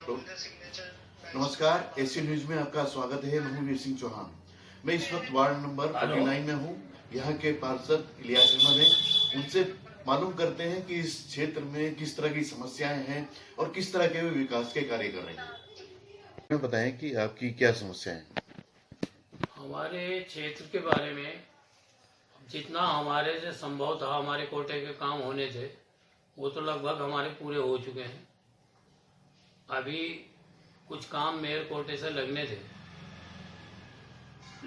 तो नमस्कार, AC news में आपका स्वागत है। मैं हूं वीर सिंह चौहान। मैं इस वक्त वार्ड नंबर 49 में हूं। यहाँ के पार्षद इलियास अहमद हैं। उनसे मालूम करते हैं कि इस क्षेत्र में किस तरह की समस्याएं हैं और किस तरह के विकास के कार्य कर रहे हैं। बताएं कि आपकी क्या समस्याएं हैं। हमारे क्षेत्र के बारे में जितना हमारे से संभव था, हमारे कोटे के काम होने थे वो तो लगभग हमारे पूरे हो चुके हैं। अभी कुछ काम मेयर कोटे से लगने थे,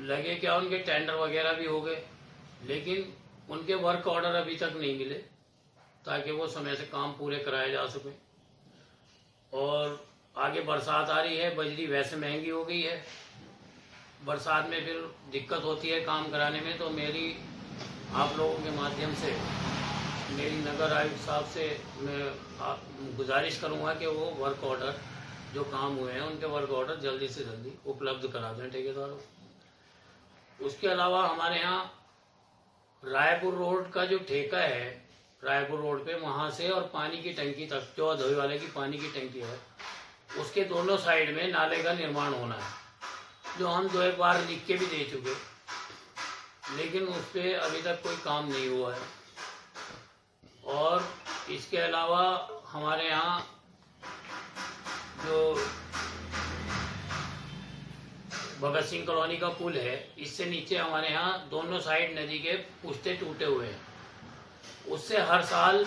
लगे क्या उनके टेंडर वगैरह भी हो गए, लेकिन उनके वर्क ऑर्डर अभी तक नहीं मिले ताकि वो समय से काम पूरे कराए जा सके। और आगे बरसात आ रही है, बजरी वैसे महंगी हो गई है, बरसात में फिर दिक्कत होती है काम कराने में। तो मेरी आप लोगों के माध्यम से मेरी नगर आयुक्त साहब से मैं गुजारिश करूंगा कि वो वर्क ऑर्डर जो काम हुए हैं उनके वर्क ऑर्डर जल्दी से जल्दी उपलब्ध करा दें ठेकेदारों। उसके अलावा हमारे यहाँ रायपुर रोड का जो ठेका है, रायपुर रोड पे वहाँ से और पानी की टंकी तक, जो अधोई वाले की पानी की टंकी है, उसके दोनों साइड में नाले का निर्माण होना है, जो हम 2 बार लिख के भी दे चुके, लेकिन उस पर अभी तक कोई काम नहीं हुआ है। और इसके अलावा हमारे यहाँ जो भगत सिंह कॉलोनी का पुल है, इससे नीचे हमारे यहाँ दोनों साइड नदी के पुश्ते टूटे हुए हैं। उससे हर साल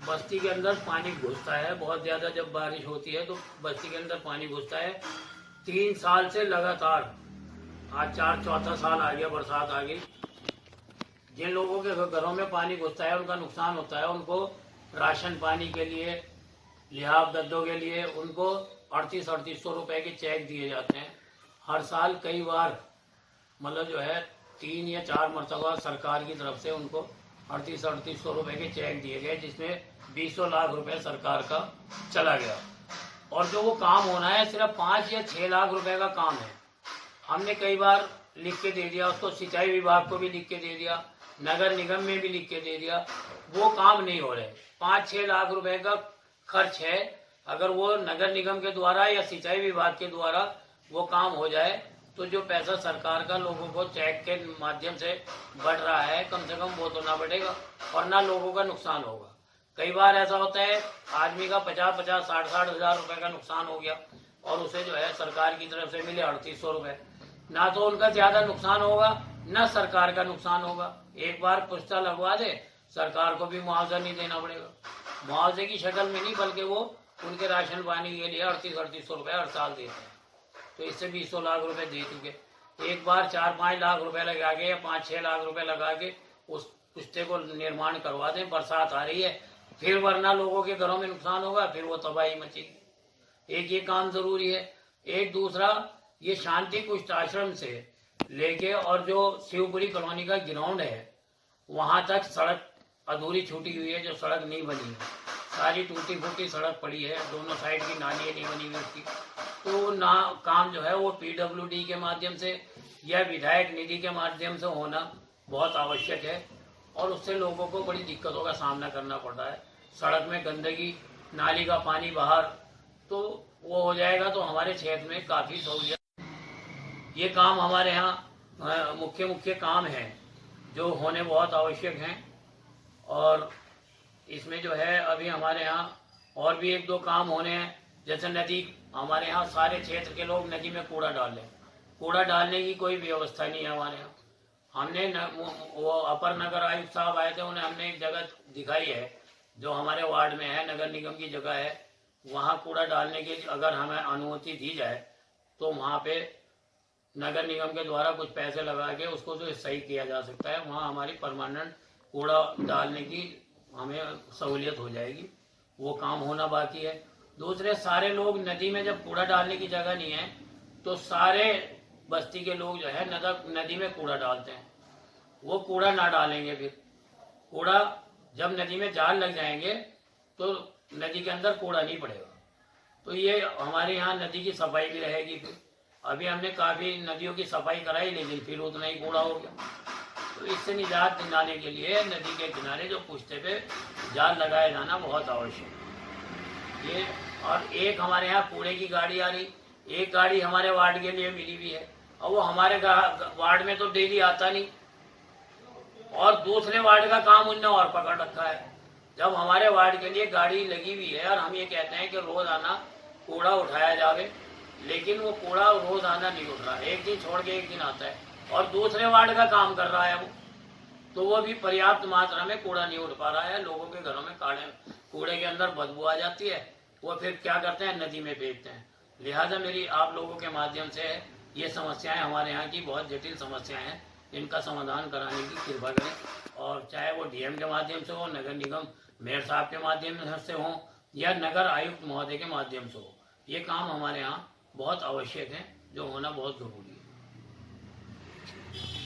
बस्ती के अंदर पानी घुसता है। बहुत ज़्यादा जब बारिश होती है तो बस्ती के अंदर पानी घुसता है। 3 साल से लगातार, आज चौथा साल आ गया, बरसात आ गई। जिन लोगों के घरों में पानी घुसता है उनका नुकसान होता है। उनको राशन पानी के लिए, लिहाफ दद्दों के लिए उनको 3800 रुपए के चेक दिए जाते हैं हर साल। कई बार मतलब जो है 3 या 4 मरतबा सरकार की तरफ से उनको 3800 रुपए के चेक दिए गए, जिसमें 200 लाख रुपए सरकार का चला गया। और जो वो काम होना है सिर्फ 5 या 6 लाख रुपए का काम है। हमने कई बार लिख के दे दिया उसको, सिंचाई विभाग को भी लिख के दे दिया, नगर निगम में भी लिख के दे दिया, वो काम नहीं हो रहे। 5-6 लाख रुपए का खर्च है। अगर वो नगर निगम के द्वारा या सिंचाई विभाग के द्वारा वो काम हो जाए तो जो पैसा सरकार का लोगों को चेक के माध्यम से बढ़ रहा है, कम से कम वो तो ना बढ़ेगा और ना लोगों का नुकसान होगा। कई बार ऐसा होता है आदमी का 50-50, 60-60 हजार रुपए का नुकसान हो गया और उसे जो है सरकार की तरफ से मिले 3800 रुपए। ना तो उनका ज्यादा नुकसान होगा, न सरकार का नुकसान होगा। एक बार पुश्ता लगवा दे, सरकार को भी मुआवजा नहीं देना पड़ेगा। मुआवजे की शक्ल में नहीं, बल्कि वो उनके राशन पानी के लिए 3800 रुपए हर साल देते हैं। तो इससे 200 लाख रुपए दे चुके। एक बार 4-5 लाख रुपए लगा के या 5-6 लाख रुपए लगा के उस पुश्ते को निर्माण करवा दें। बरसात आ रही है, फिर वरना लोगों के घरों में नुकसान होगा, फिर वो तबाही मचेगी। एक ये काम जरूरी है। एक दूसरा, ये शांति कुष्ठ आश्रम से लेके और जो शिवपुरी कॉलोनी का ग्राउंड है वहां तक सड़क अधूरी छूटी हुई है, जो सड़क नहीं बनी है। सारी टूटी फूटी सड़क पड़ी है, दोनों साइड की नाली नहीं बनी हुई उसकी। तो ना काम जो है वो PWD के माध्यम से या विधायक निधि के माध्यम से होना बहुत आवश्यक है, और उससे लोगों को बड़ी दिक्कतों का सामना करना पड़ रहा है। सड़क में गंदगी, नाली का पानी बाहर, तो वो हो जाएगा तो हमारे क्षेत्र में काफ़ी सहूलियत। ये काम हमारे यहाँ मुख्य काम हैं जो होने बहुत आवश्यक हैं। और इसमें जो है अभी हमारे यहाँ और भी 1-2 काम होने हैं। जैसे नदी, हमारे यहाँ सारे क्षेत्र के लोग नदी में कूड़ा डाल रहे हैं। कूड़ा डालने की कोई व्यवस्था नहीं है हमारे यहाँ। हमने वो अपर नगर आयुक्त साहब आए थे, उन्हें हमने एक जगह दिखाई है जो हमारे वार्ड में है, नगर निगम की जगह है। वहाँ कूड़ा डालने के लिए अगर हमें अनुमति दी जाए तो वहाँ पे नगर निगम के द्वारा कुछ पैसे लगा के उसको जो सही किया जा सकता है। वहाँ हमारी परमानेंट कूड़ा डालने की हमें सहूलियत हो जाएगी। वो काम होना बाकी है। दूसरे, सारे लोग नदी में जब कूड़ा डालने की जगह नहीं है तो सारे बस्ती के लोग जो है नदी में कूड़ा डालते हैं। वो कूड़ा ना डालेंगे, फिर कूड़ा जब नदी में जाल लग जाएंगे तो नदी के अंदर कूड़ा नहीं पड़ेगा। तो ये हमारे यहाँ नदी की सफाई भी रहेगी। फिर अभी हमने काफ़ी नदियों की सफाई कराई, लेकिन फिर उतना ही कूड़ा हो गया। तो इससे निजात दिलाने के लिए नदी के किनारे जो पुश्ते पे जाल लगाया जाना बहुत आवश्यक है। ये और एक हमारे यहाँ कूड़े की गाड़ी आ रही, एक गाड़ी हमारे वार्ड के लिए मिली हुई है, और वो हमारे वार्ड में तो डेली आता नहीं, और दूसरे वार्ड का काम उनने और पकड़ रखा है। जब हमारे वार्ड के लिए गाड़ी लगी हुई है और हम ये कहते हैं कि रोजाना कूड़ा उठाया जावे, लेकिन वो कूड़ा रोजाना नहीं उठ रहा, एक दिन छोड़ के एक दिन आता है, और दूसरे वार्ड का काम कर रहा है वो, तो वो भी पर्याप्त मात्रा में कूड़ा नहीं उठ पा रहा है। लोगों के घरों में कूड़े के अंदर बदबू आ जाती है, वो फिर क्या करते हैं, नदी में फेंकते हैं। लिहाजा मेरी आप लोगों के माध्यम से ये समस्याएं हमारे यहाँ की बहुत जटिल समस्याएं हैं, इनका समाधान कराने की कृपा करें, और चाहे वो डीएम के माध्यम से हो, नगर निगम मेयर साहब के माध्यम से हो, या नगर आयुक्त महोदय के माध्यम से हो, ये काम हमारे यहाँ बहुत आवश्यक है, जो होना बहुत जरूरी है।